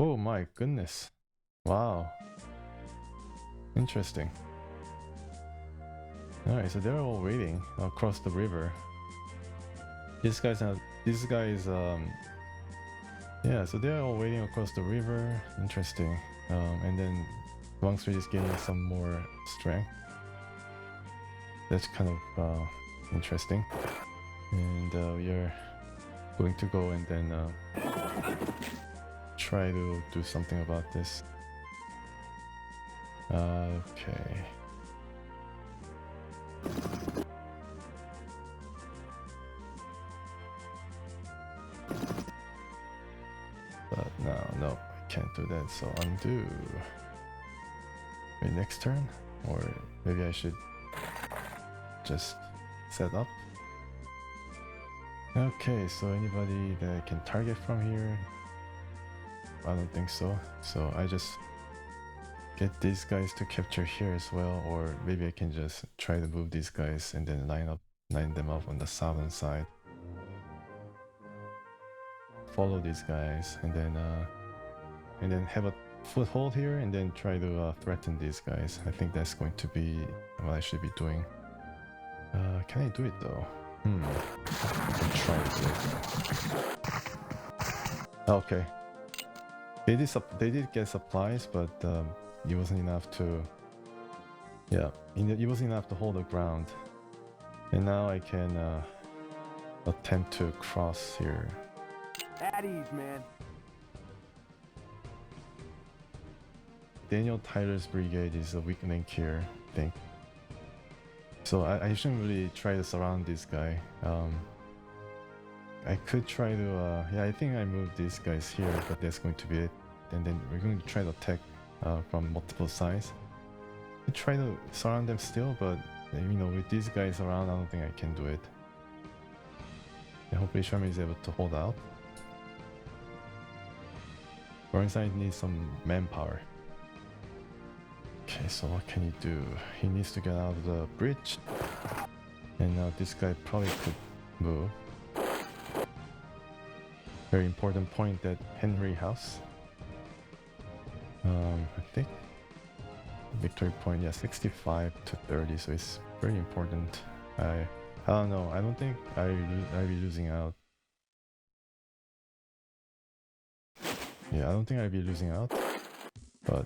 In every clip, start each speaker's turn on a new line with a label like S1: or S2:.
S1: Oh my goodness. Wow. Interesting. Alright, so they're all waiting across the river. These guys yeah, so they're all waiting across the river. Interesting. And then Longstreet is getting some more strength. That's kind of interesting. And we are going to go and then try to do something about this. Okay. But no, I can't do that, so undo. Wait, next turn? Or maybe I should just set up? Okay, so anybody that I can target from here? I don't think so. So I just get these guys to capture here as well, or maybe I can just try to move these guys and then line them up on the southern side. Follow these guys and then have a foothold here and then try to threaten these guys. I think that's going to be what I should be doing. Can I do it though? I'll try to do it. Okay. They did get supplies, but it wasn't enough to... Yeah, it wasn't enough to hold the ground. And now I can attempt to cross here.
S2: At ease, man.
S1: Daniel Tyler's brigade is a weak link here, I think. So I shouldn't really try to surround this guy. I could try to... yeah, I think I moved these guys here, but that's going to be it. And then we're going to try to attack from multiple sides. I try to surround them still, but you know, with these guys around, I don't think I can do it. And hopefully Sherman is able to hold out. Burnside needs some manpower. Okay, so what can he do? He needs to get out of the bridge. And now this guy probably could move. Very important point, that Henry House. I think victory point, yeah, 65 to 30, so it's very important. I don't know, I don't think I'll be losing out. Yeah, I don't think I'll be losing out, but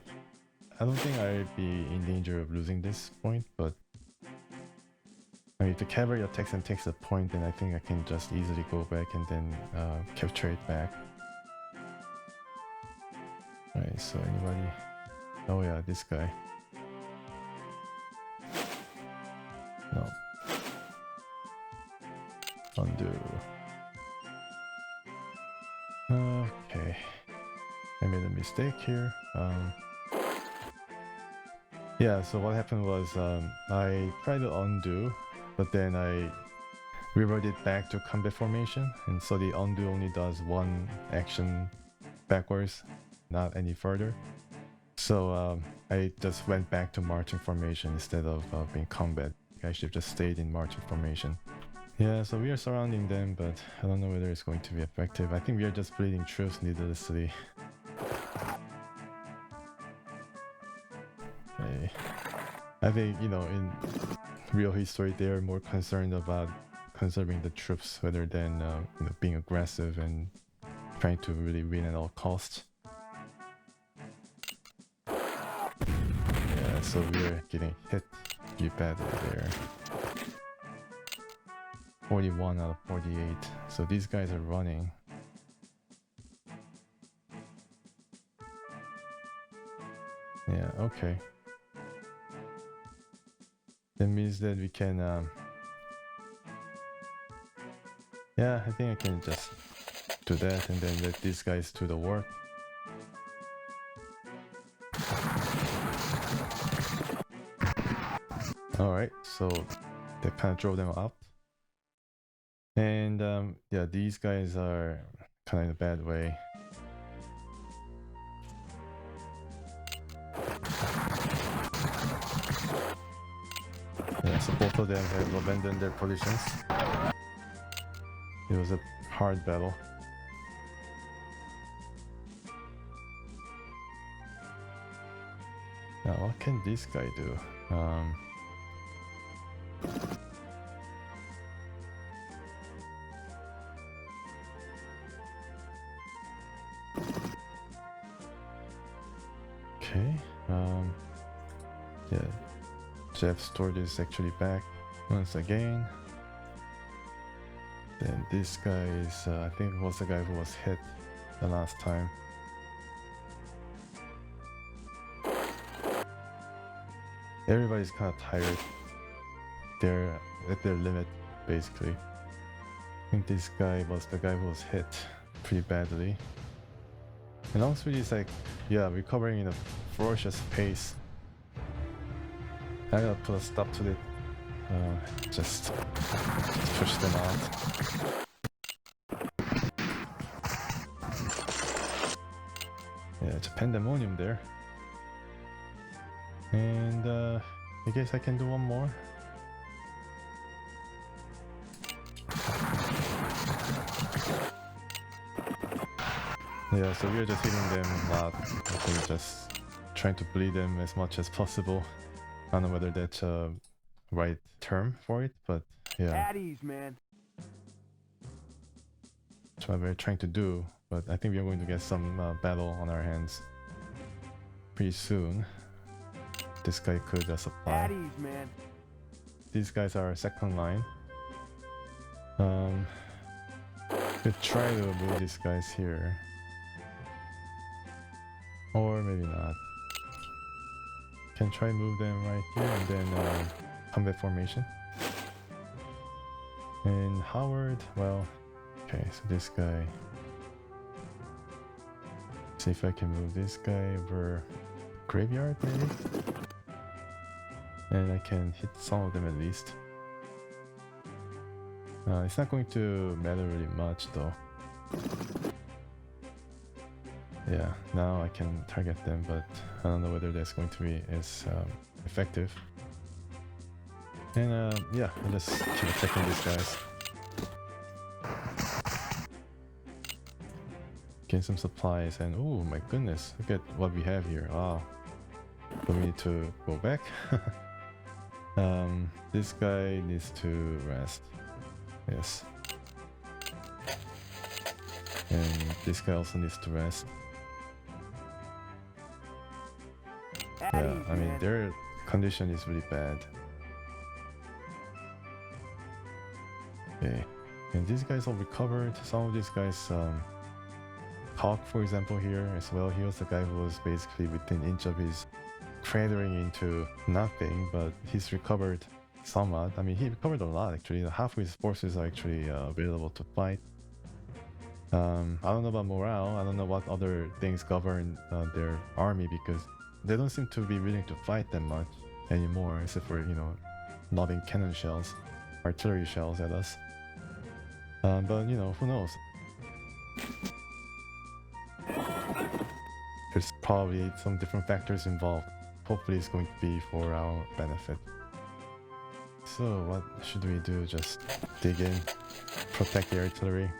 S1: I don't think I'll be in danger of losing this point. But I mean, if the cavalry attacks and takes a point, then I think I can just easily go back and then capture it back. Alright, so anybody... Oh yeah, this guy. No. Undo. Okay. I made a mistake here. Yeah, so what happened was I tried to undo, but then I reverted back to combat formation, and so the undo only does one action backwards, not any further. So I just went back to marching formation instead of being combat. I should have just stayed in marching formation. Yeah, so we are surrounding them, but I don't know whether it's going to be effective. I think we are just bleeding troops needlessly. Okay. I think, you know, in real history, they are more concerned about conserving the troops rather than you know, being aggressive and trying to really win at all costs. Yeah, so we're getting hit pretty badly there. 41 out of 48. So these guys are running. Yeah, okay. That means that we can... yeah, I think I can just do that and then let these guys do the work. Alright, so that kind of drove them out. And yeah, these guys are kind of in a bad way. Yeah, so both of them have abandoned their positions. It was a hard battle. Now, what can this guy do? Okay. Yeah. Jeff's sword is actually back once again. Then this guy is, I think, was the guy who was hit the last time. Everybody's kind of tired. They're at their limit, basically. I think this guy was the guy who was hit pretty badly. And Longstreet is like, yeah, recovering in a ferocious pace. I gotta put a stop to it. Just push them out. Yeah, it's a pandemonium there. And I guess I can do one more. Yeah, so we're just hitting them a lot. I think just trying to bleed them as much as possible. I don't know whether that's a right term for it, but yeah.
S2: At ease, man.
S1: That's what we're trying to do, but I think we're going to get some battle on our hands pretty soon. This guy could supply.
S2: At ease, man.
S1: These guys are second line. Could try to move these guys here. Or maybe not. Can try move them right here and then combat formation. And Howard, well, okay, so this guy. See if I can move this guy over graveyard maybe. And I can hit some of them at least. It's not going to matter really much though. Yeah, now I can target them, but I don't know whether that's going to be as effective. And yeah, I'll just keep attacking these guys. Gain some supplies, and oh my goodness, look at what we have here. Wow. So we need to go back. This guy needs to rest. Yes. And this guy also needs to rest. Yeah, I mean, their condition is really bad. Okay, and these guys all recovered. Some of these guys, Hawk, for example, here as well. He was the guy who was basically within an inch of his cratering into nothing, but he's recovered somewhat. I mean, he recovered a lot actually. Half of his forces are actually available to fight. I don't know about morale. I don't know what other things govern their army, because they don't seem to be willing to fight that much anymore, except for, you know, lobbing cannon shells, artillery shells at us. But, you know, who knows? There's probably some different factors involved. Hopefully it's going to be for our benefit. So what should we do? Just dig in, protect the artillery.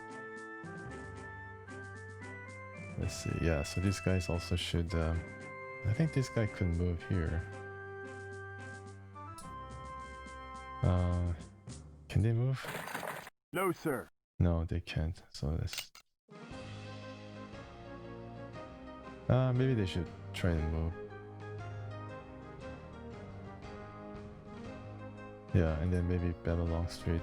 S1: Let's see, yeah, so these guys also should... I think this guy could move here. Can they move?
S2: No, sir.
S1: No, they can't. So let's... maybe they should try and move. Yeah, and then maybe battle Longstreet.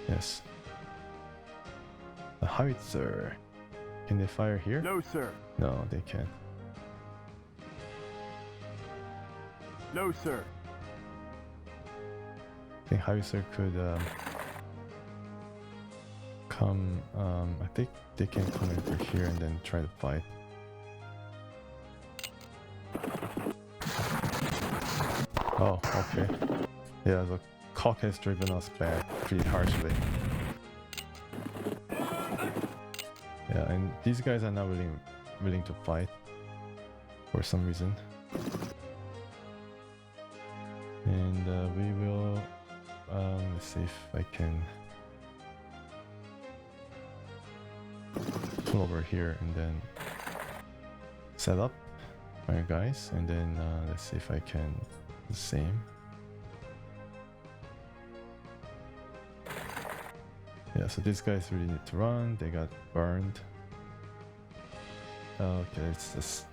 S1: Yes. A howitzer. Can they fire here?
S2: No, sir.
S1: No, they can't.
S2: No, sir.
S1: I think howitzer could come. I think they can come over here and then try to fight. Oh, okay. Yeah, the cock has driven us back pretty harshly. Yeah, and these guys are not willing to fight for some reason. And we will let's see if I can pull over here and then set up. Alright guys, and then let's see if I can do the same. Yeah, so these guys really need to run. They got burned. Okay, let's just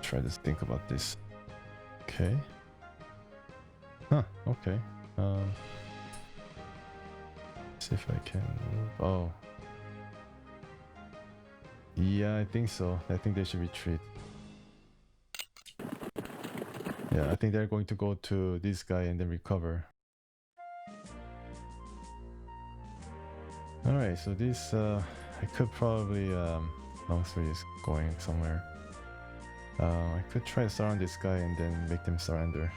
S1: try to think about this. Okay. Huh, okay. See if I can move. Oh. Yeah, I think so. I think they should retreat. Yeah, I think they're going to go to this guy and then recover. Alright, so this, I could probably, Longstreet is going somewhere. I could try to surround this guy and then make them surrender.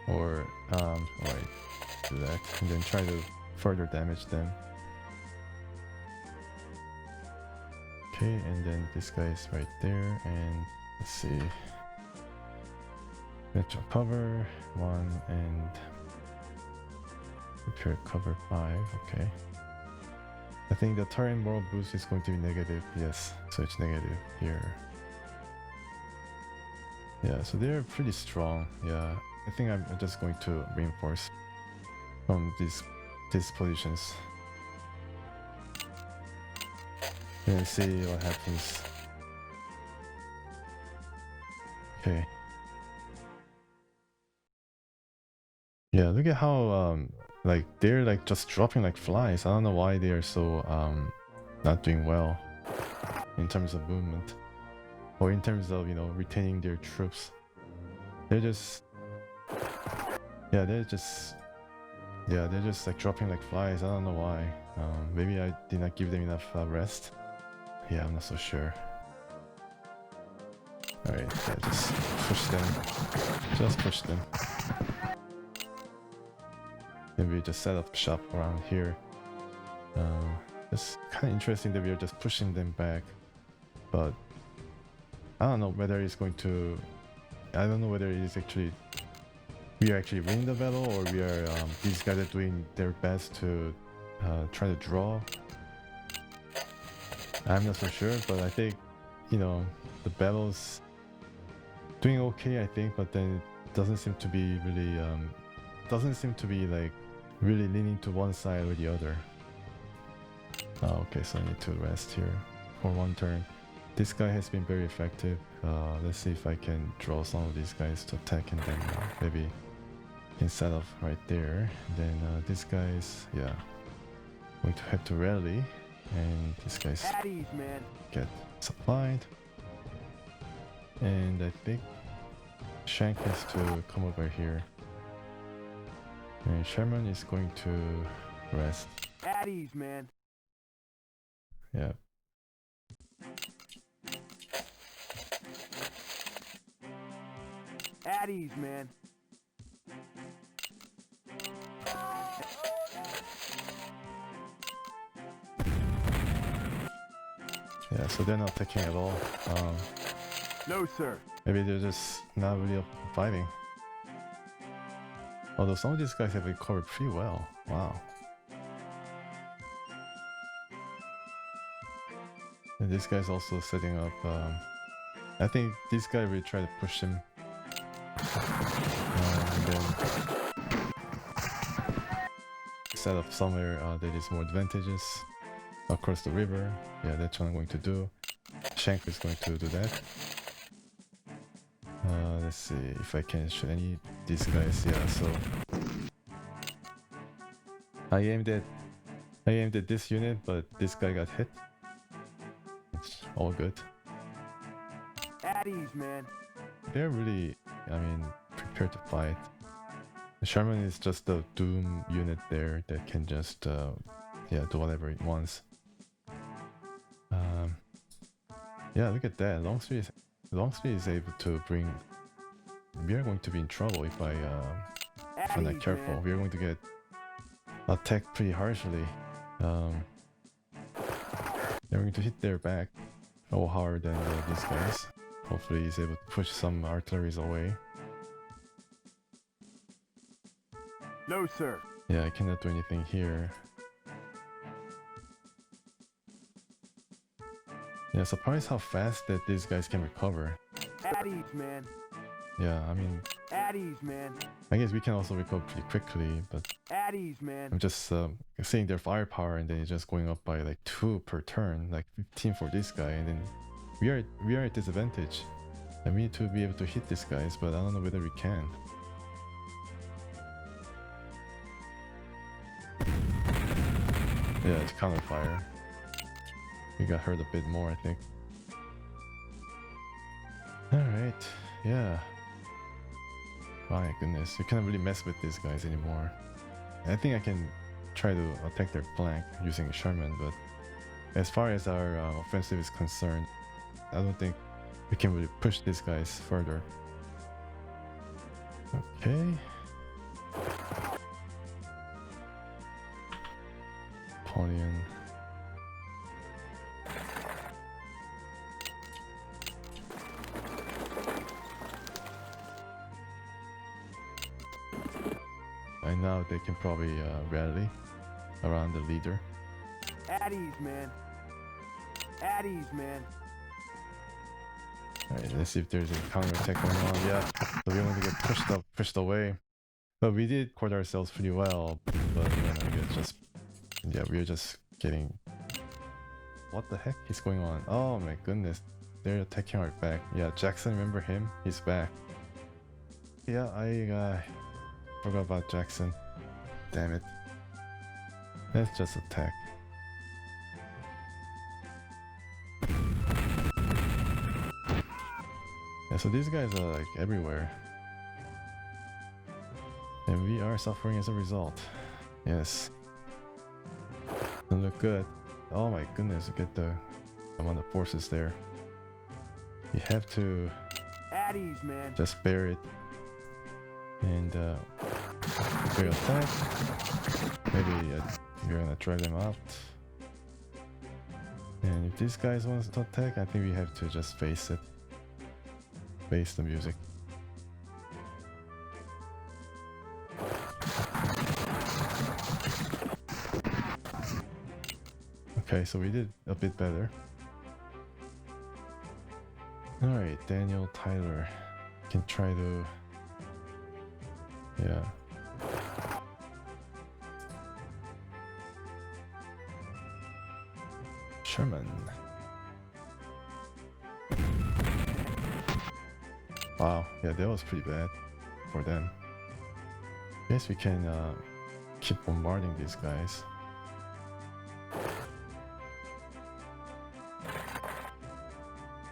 S1: Or, right, do that, and then try to further damage them. Okay, and then this guy is right there, and let's see. Metro cover 1 and repair cover 5. Okay. I think the turret moral boost is going to be negative. Yes, so it's negative here. Yeah, so they're pretty strong. Yeah, I think I'm just going to reinforce from these positions and see what happens. Okay. Yeah, look at how like they're like just dropping like flies. I don't know why they are so not doing well in terms of movement or in terms of, you know, retaining their troops. They're just they're just like dropping like flies. I don't know why. Maybe I did not give them enough rest. Yeah, I'm not so sure. Alright, yeah, just push them. Just push them. Then we just set up shop around here. It's kind of interesting that we are just pushing them back, but I don't know whether it's going to. I don't know whether it is actually we are actually winning the battle, or we are these guys are doing their best to try to draw. I'm not so sure, but I think, you know, the battle's doing okay, I think, but then it doesn't seem to be really like really leaning to one side or the other. Okay, so I need to rest here for one turn. This guy has been very effective. Let's see if I can draw some of these guys to attack, and then maybe can set up right there. Then this guy's going to have to rally, and this guy's get supplied. And I think Shank has to come over here. And Sherman is going to rest.
S2: At ease, man.
S1: Yeah.
S2: At ease, man.
S1: Yeah, so they're not attacking at all.
S2: No, sir.
S1: Maybe they're just not really up fighting. Although some of these guys have recovered pretty well. Wow. And this guy's also setting up. I think this guy will try to push him. And then set up somewhere that is more advantageous across the river. Yeah, that's what I'm going to do. Shank is going to do that. Let's see if I can shoot any of these guys. Yeah, so I aimed at this unit, but this guy got hit. It's all good.
S2: At ease, man.
S1: They're really, I mean, prepared to fight. Sherman is just a doom unit there that can just do whatever it wants. Yeah, look at that. Longstreet is able to bring. We are going to be in trouble if I'm not careful.
S2: Man.
S1: We are going to get attacked pretty harshly. They're going to hit their back a lot harder than these guys. Hopefully he's able to push some artilleries away.
S2: No, sir.
S1: Yeah, I cannot do anything here. Yeah, surprised how fast that these guys can recover.
S2: At ease, man.
S1: Yeah, I mean,
S2: At ease, man.
S1: I guess we can also recover pretty quickly, but
S2: At ease, man.
S1: I'm just seeing their firepower and then it's just going up by like 2 per turn, like 15 for this guy, and then we are at disadvantage. And we need to be able to hit these guys, but I don't know whether we can. Yeah, it's counter fire. We got hurt a bit more, I think. Alright, yeah. My goodness, you cannot really mess with these guys anymore. I think I can try to attack their flank using Sherman, but as far as our offensive is concerned, I don't think we can really push these guys further. Okay. Napoleon. And now they can probably rally around the leader.
S2: At ease, man. At ease, man.
S1: Alright, let's see if there's a counter-attack going on. Yeah, so we want to get pushed away. But we did court ourselves pretty well. But yeah, I guess just... Yeah, we're just getting... What the heck is going on? Oh my goodness. They're attacking our back. Yeah, Jackson, remember him? He's back. Yeah, I forgot about Jackson. Damn it. Let's just attack. Yeah, so these guys are like everywhere. And we are suffering as a result. Yes. Doesn't look good. Oh my goodness, look at the amount of forces there. You have to
S2: At ease, man.
S1: just bear it. And we attack. Maybe we're gonna drive them out. And if these guys want to attack, I think we have to just face it. Face the music. Okay, so we did a bit better. Alright, Daniel Tyler can try to... Yeah. Sherman. Wow, yeah, that was pretty bad for them. Guess we can keep bombarding these guys.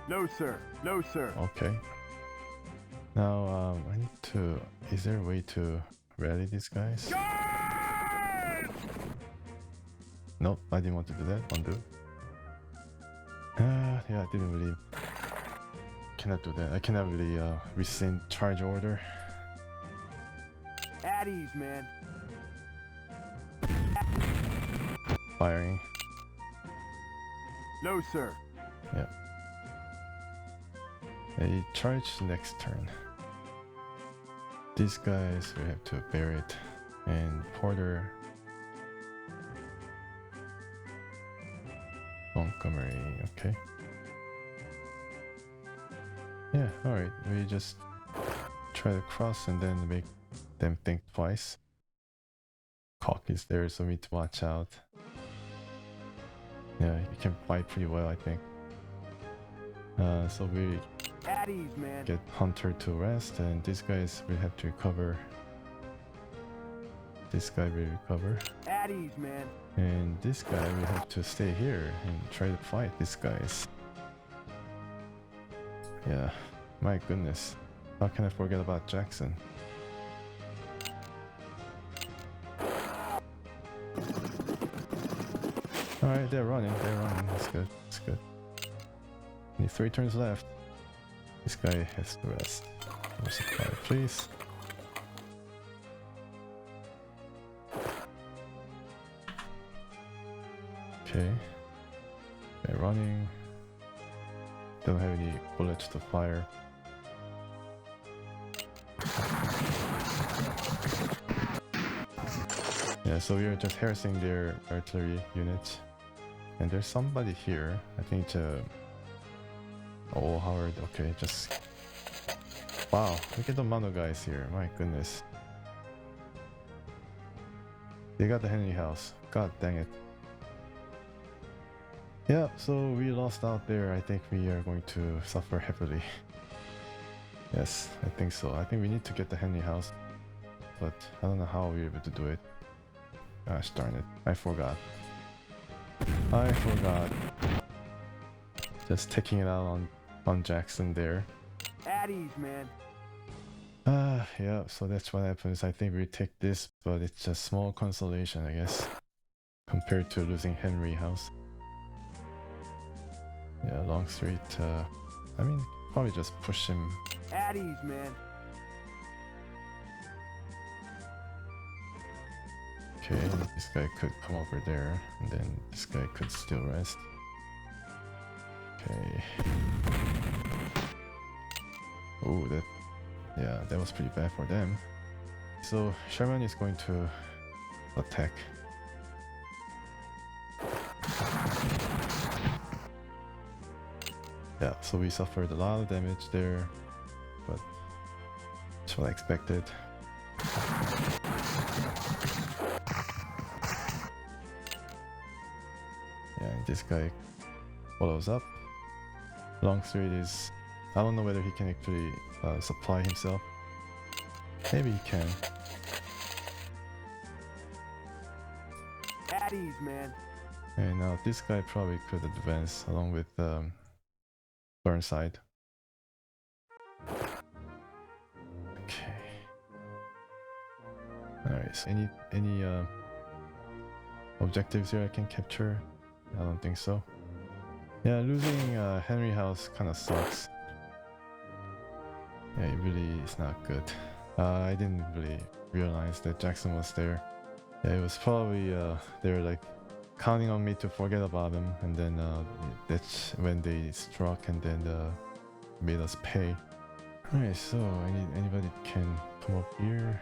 S2: No, sir. No, sir.
S1: Okay. Now, I need to... Is there a way to rally these guys? Nope, I didn't want to do that. Undo. Yeah, I didn't really... Cannot do that. I cannot really rescind charge order.
S2: At ease, man.
S1: Firing.
S2: No, sir.
S1: Yeah. A charge next turn. These guys, we have to bear it. And Porter. Montgomery, okay. Yeah, alright. We just try to cross and then make them think twice. Cock is there, so we need to watch out. Yeah, he can fight pretty well, I think. So we
S2: At ease, man.
S1: get Hunter to rest, and these guys will have to recover. This guy will recover.
S2: At ease, man.
S1: And this guy will have to stay here and try to fight these guys. Yeah, my goodness. How can I forget about Jackson? Alright, they're running. That's good. That's good. Need 3 turns left. This guy has to rest. More supply, please. Okay. They're running. Don't have any bullets to fire. Yeah, so we are just harassing their artillery units. And there's somebody here. I think oh, Howard. Okay, just... Wow, look at the amount of guys here. My goodness. They got the Henry house. God dang it. Yeah, so we lost out there. I think we are going to suffer heavily. Yes, I think so. I think we need to get the Henry house. But I don't know how we're able to do it. Gosh darn it. I forgot. Just taking it out on Jackson there.
S2: At ease, man.
S1: Yeah, so that's what happens. I think we take this, but it's just small consolation, I guess, compared to losing Henry house. Yeah, Longstreet, I mean, probably just push him.
S2: At ease, man.
S1: Okay, this guy could come over there, and then this guy could still rest. Okay. Oh, yeah, that was pretty bad for them. So Sherman is going to attack. Yeah, so we suffered a lot of damage there, but that's what I expected. Yeah, and this guy follows up. Longstreet is... I don't know whether he can actually supply himself. Maybe he can.
S2: At ease, man.
S1: And now this guy probably could advance along with Burnside. Okay. Alright, so any objectives here I can capture? I don't think so. Yeah, losing Henry House kind of sucks. Yeah, it really is not good. I didn't really realize that Jackson was there. Yeah, it was probably they were like counting on me to forget about him, and then that's when they struck and then made us pay. Alright, so anybody can come up here.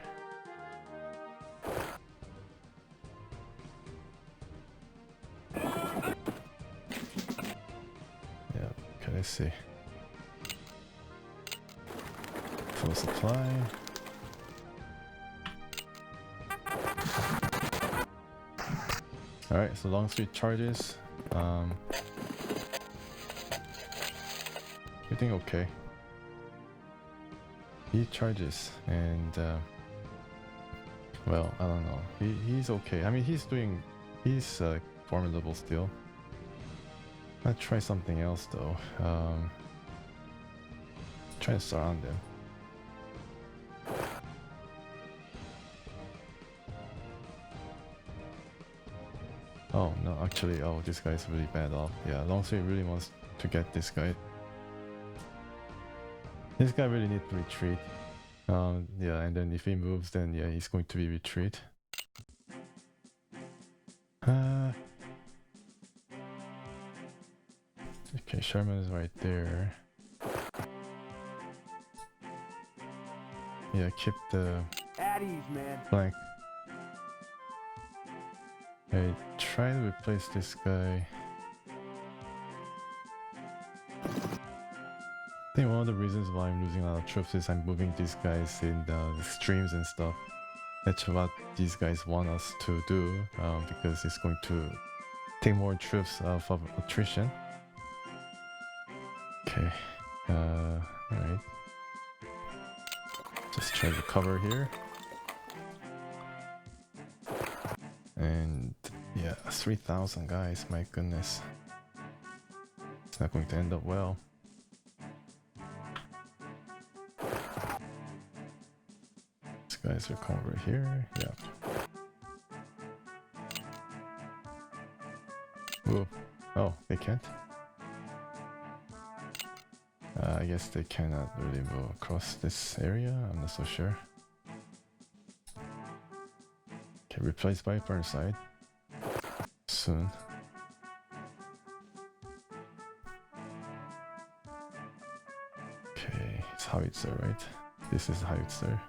S1: Yeah, okay, let's see. Full supply. Alright, so Longstreet charges. Everything okay. He charges and well, I don't know. He's okay. I mean, he's formidable still. I'll try something else though. Try to surround them. Oh no, actually, oh, this guy's really bad off. Yeah, Longstreet really wants to get this guy. This guy really needs to retreat. Yeah, and then if he moves, then yeah, he's going to be retreat. Okay, Sherman is right there. Yeah, keep the
S2: At ease, man.
S1: flank. I try to replace this guy. I think one of the reasons why I'm losing a lot of troops is I'm moving these guys in the streams and stuff. That's what these guys want us to do, because it's going to take more troops off of attrition. Okay, alright. Just try to cover here. And yeah, 3,000 guys, my goodness. It's not going to end up well. These guys will come over here, yeah. Whoa. Oh, they can't? I guess they cannot really move across this area, I'm not so sure. Okay, replaced by Burnside. Soon. Okay, it's howitzer, right? This is howitzer.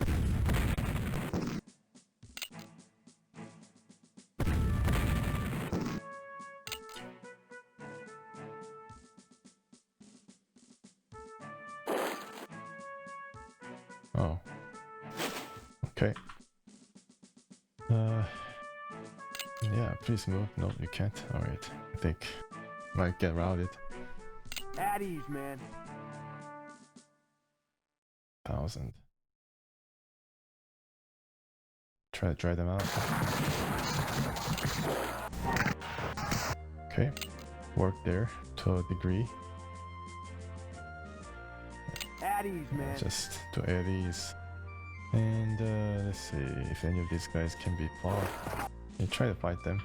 S1: Okay. Yeah, please move. No, you can't. Alright. I think might get routed.
S2: At ease, man.
S1: 1,000. Try to dry them out. Okay. Work there to a degree.
S2: At ease, man.
S1: Just to add ease. And let's see if any of these guys can be fought. You try to fight them.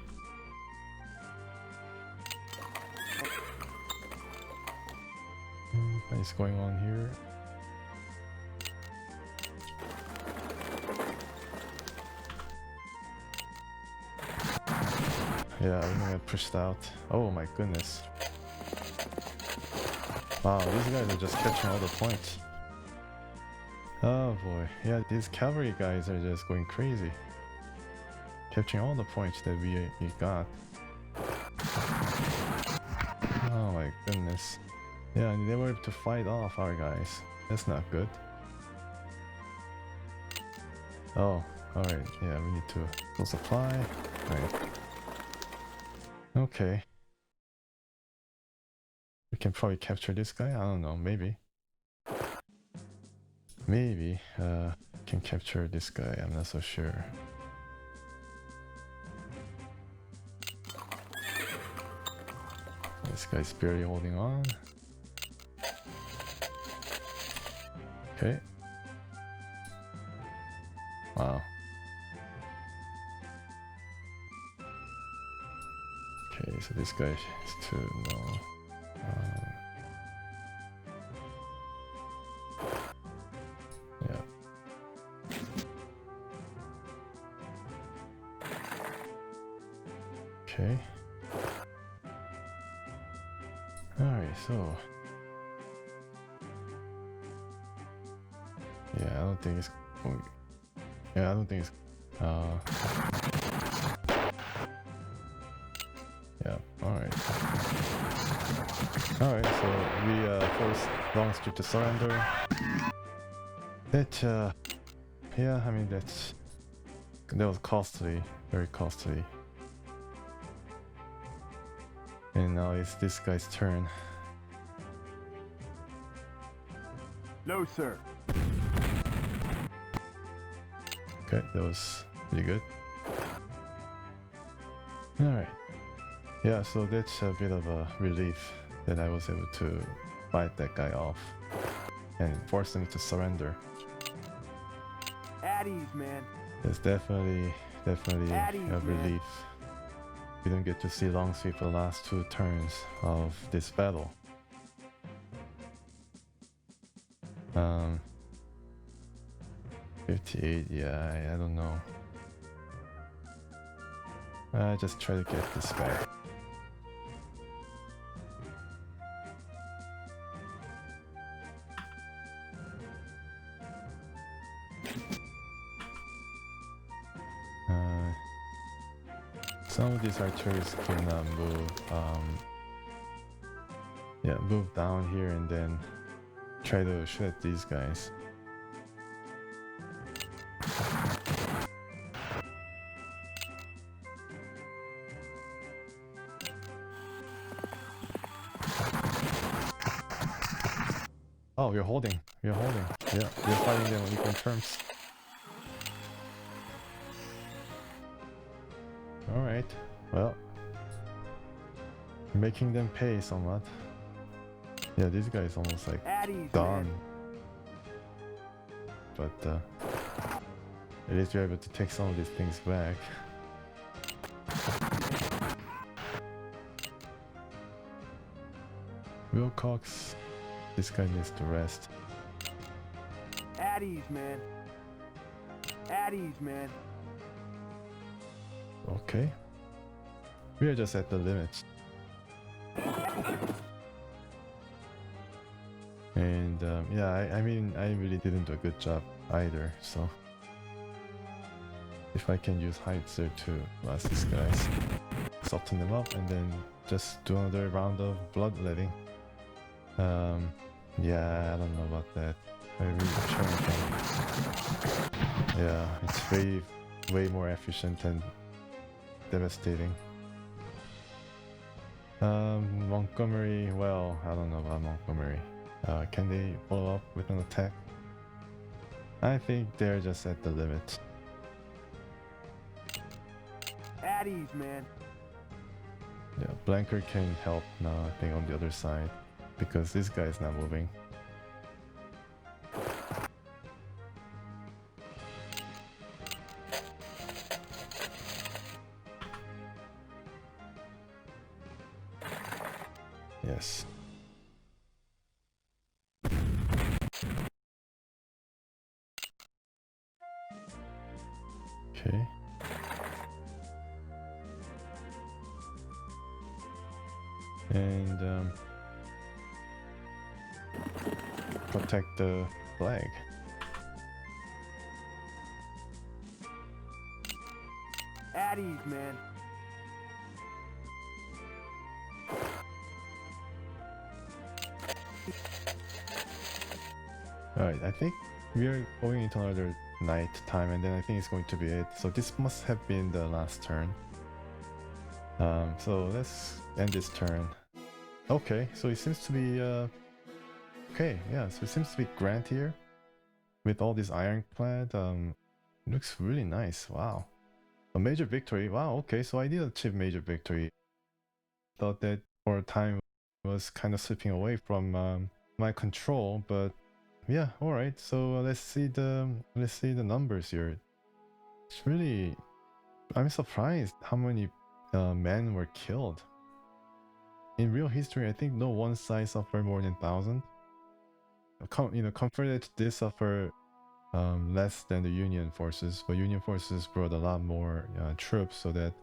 S1: What is going on here? Yeah, I'm gonna get pushed out. Oh my goodness. Wow, these guys are just catching all the points. Oh boy. Yeah, these cavalry guys are just going crazy. Capturing all the points that we got. Oh my goodness. Yeah, and they were able to fight off our guys. That's not good. Oh, alright. Yeah, we need to full supply. Right. Okay. We can probably capture this guy. I don't know. Maybe. Maybe. Can capture this guy. I'm not so sure. This guy's barely holding on. Okay. Wow. Okay, so this guy is to know. Yeah. Okay. Alright, so. Yeah, I don't think it's going. Yeah, I don't think it's. Yeah, alright. Alright, so we forced Longstreet to surrender. That, yeah, I mean, that was costly, very costly. And now it's this guy's turn.
S2: No, sir.
S1: Okay, that was pretty good. Alright. Yeah, so that's a bit of a relief that I was able to fight that guy off and force him to surrender.
S2: At ease, man.
S1: It's definitely a relief. We don't get to see Longstreet for the last 2 turns of this battle. 58, yeah, I don't know. I just try to get this back. Some of these archers can move down here and then try to shoot at these guys. Oh, we're holding. We're holding. Yeah, we're fighting them on equal terms. Alright, well, making them pay somewhat. Yeah, this guy is almost like done. But at least we're able to take some of these things back. Wilcox, this guy needs to rest.
S2: At ease, man. At ease, man.
S1: Okay. We are just at the limit. And yeah, I mean, I really didn't do a good job either, so if I can use Heitzer to blast these guys, soften them up, and then just do another round of bloodletting. Yeah, I don't know about that. I really trying. Yeah, it's way more efficient and devastating. Montgomery, well, I don't know about Montgomery. Can they follow up with an attack? I think they're just at the limit.
S2: At ease, man.
S1: Yeah, Blanker can help now, I think, on the other side, because this guy is not moving. Yes. Okay. And protect the flag.
S2: At ease, man.
S1: Alright, I think we are going into another night time, and then I think it's going to be it. So this must have been the last turn. So let's end this turn. Okay, so it seems to be okay, yeah, so it seems to be Grant here with all this ironclad. Looks really nice. Wow. A major victory. Wow, okay, so I did achieve major victory. Thought that for a time was kind of slipping away from my control, but yeah, all right. So let's see the numbers here. It's really, I'm surprised how many men were killed. In real history, I think no one side suffered more than 1,000. Confederate did suffer less than the Union forces, but Union forces brought a lot more troops, so that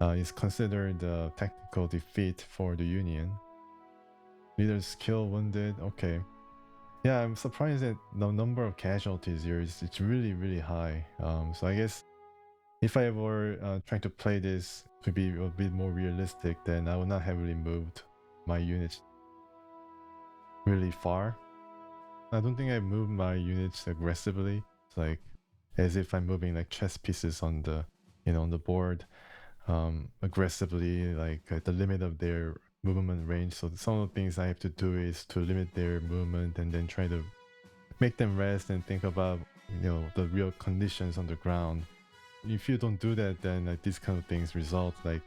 S1: it's considered a tactical defeat for the Union. Leaders killed, wounded. Okay. Yeah, I'm surprised that the number of casualties here is really high. So I guess if I were trying to play this to be a bit more realistic, then I would not have really moved my units really far. I don't think I moved my units aggressively. It's like as if I'm moving like chess pieces on the on the board aggressively, like at the limit of their movement range. So some of the things I have to do is to limit their movement and then try to make them rest and think about the real conditions on the ground. If you don't do that, then like these kind of things result like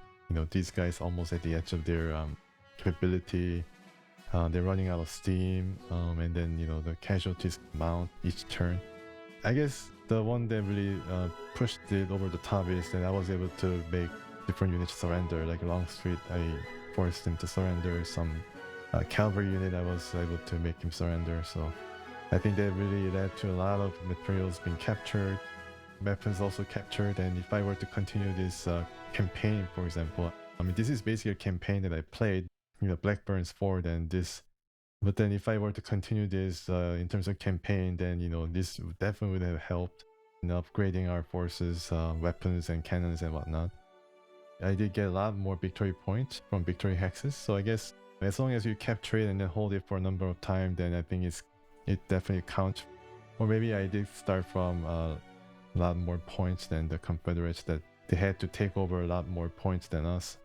S1: these guys almost at the edge of their capability. They're running out of steam, and then the casualties mount each turn. I guess the one that really pushed it over the top is that I was able to make different units surrender. Like Longstreet, I forced him to surrender. Some cavalry unit, I was able to make him surrender. So I think that really led to a lot of materials being captured, weapons also captured. And if I were to continue this campaign, for example, I mean, this is basically a campaign that I played, Blackburn's Ford and this. But then if I were to continue this in terms of campaign, then, this definitely would have helped in upgrading our forces, weapons and cannons and whatnot. I did get a lot more victory points from victory hexes. So I guess as long as you capture it and then hold it for a number of times, then I think it definitely counts. Or maybe I did start from a lot more points than the Confederates, that they had to take over a lot more points than us.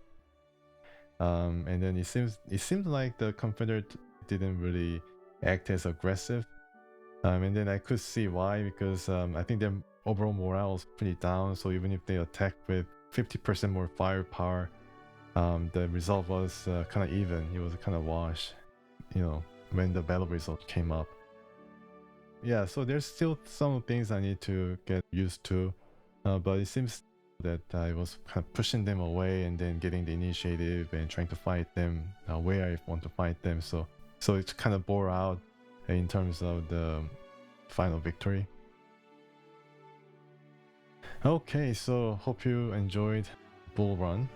S1: And then it seemed like the Confederate didn't really act as aggressive. And then I could see why, because I think their overall morale was pretty down. So even if they attacked with 50% more firepower, the result was kind of even. It was kind of wash, when the battle result came up. Yeah, so there's still some things I need to get used to, but it seems that I was kind of pushing them away and then getting the initiative and trying to fight them where I want to fight them. So it kind of bore out in terms of the final victory. Okay, so hope you enjoyed Bull Run.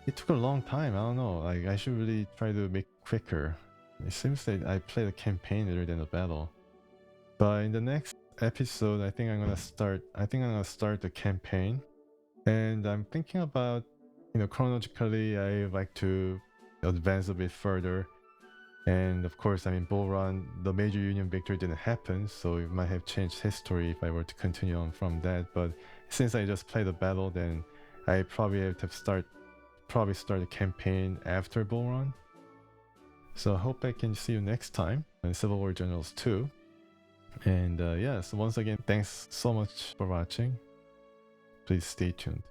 S1: It took a long time. I don't know. Like I should really try to make it quicker. It seems that I played a campaign rather than a battle. But in the next episode, I think I'm gonna start the campaign, and I'm thinking about, chronologically, I like to advance a bit further. And of course, I mean, Bull Run, the major Union victory didn't happen, so it might have changed history if I were to continue on from that. But since I just played the battle, then I probably have to start a campaign after Bull Run. So I hope I can see you next time in Civil War Generals 2. And yeah, so once again, thanks so much for watching. Please stay tuned.